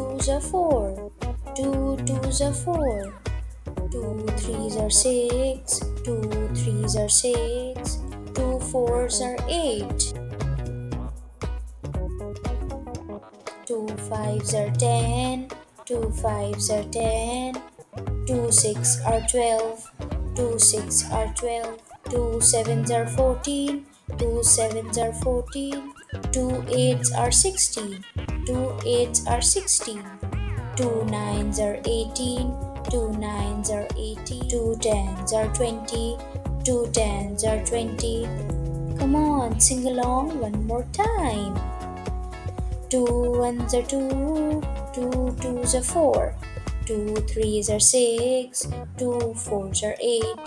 twos are four. Two twos are four. Two threes are six. Two threes are six. Two fours are eight. Two fives are 10. Two fives are 10. Two six are 12. Two six are 12. Two sevens are 14. Two sevens are 14. Two eights are 16. Two eights are 16. Two nines are 18. Two nines are 18. Two tens are 20. Two tens are 20. Come on, sing along one more time. Two ones are two. Two twos are four. Two threes are six. Two fours are eight.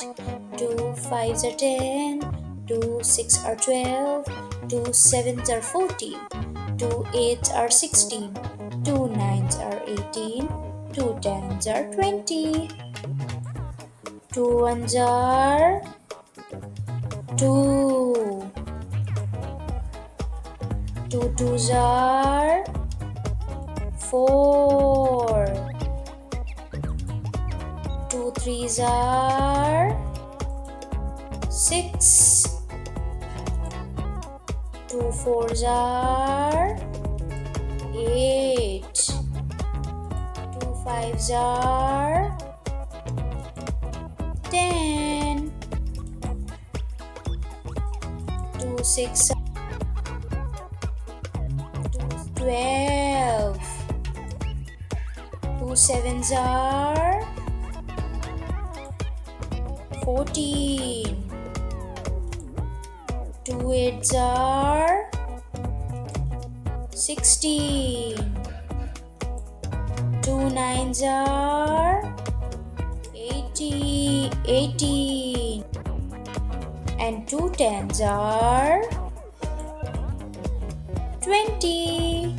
Two fives are 10. Two six are 12. Two sevens are 14. Two eights are 16. Two nines are 18. Two tens are 20. Two ones are two. Two twos are four. Two threes are six. Two fours are eight. Two fives are 10. Two six are 12. Two sevens are 14. Two eights are 16. Two nines are 18. And two tens are 20.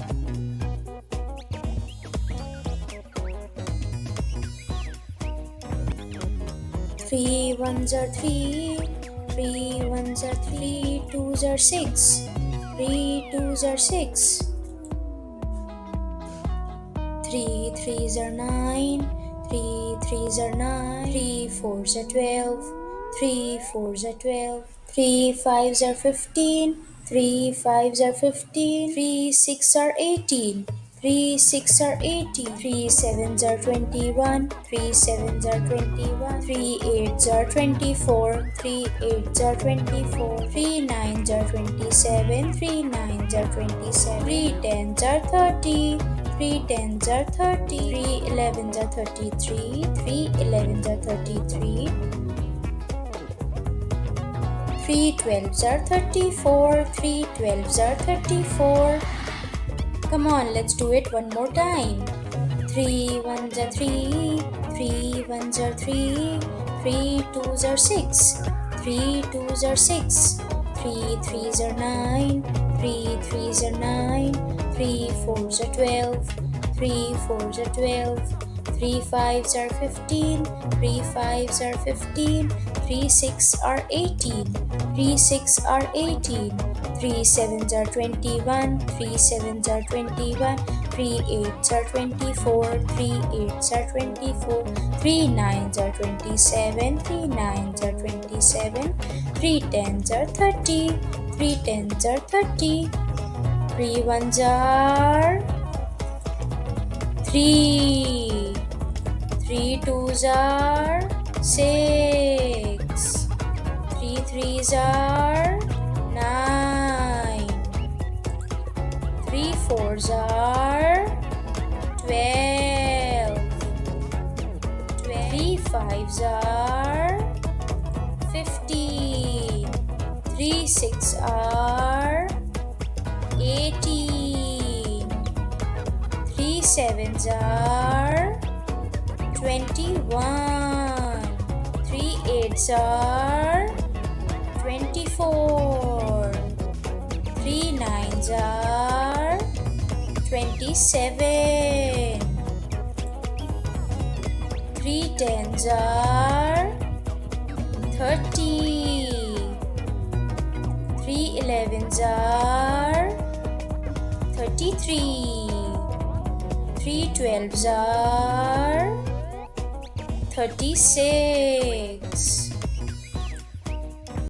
Three ones are three. Three ones are three. Twos are six. Three twos are six. Three threes are nine. Three threes are nine. Three fours are 12. Three fours are 12. Three fives are 15. Three fives are 15. Three six are 18. Three six are 18. Three sevens are 21. Three sevens are 21. Three eights are 24. Three eights are 24. Three nines are 27. Three nines are 27. Three tens are 30. Three tens are 30. Three elevens are 33. Three elevens are 33. Three twelves are 34. Three twelves are 34. Come on, let's do it one more time. Three ones are three. Three ones are three. Three twos are six. Three twos are six. Three threes are nine. Three threes are nine. Three fours are 12. Three fours are 12. Three fives are 15. Three fives are 15. Three six are 18. Three six are 18. Three sevens are 21. Three sevens are 21. Three eights are 24. Three eights are 24. Three nines are 27. Three nines are 27. Three tens are 30. Three tens are 30. Three ones are three. Three twos are six. Three threes are nine. Three fours are 12. Three fives are 15. Three six are 18. Three sevens are 21. Three eights are 24. Three nines are 27. Three tens are 30. Three elevens are 33. 3 12s are 36.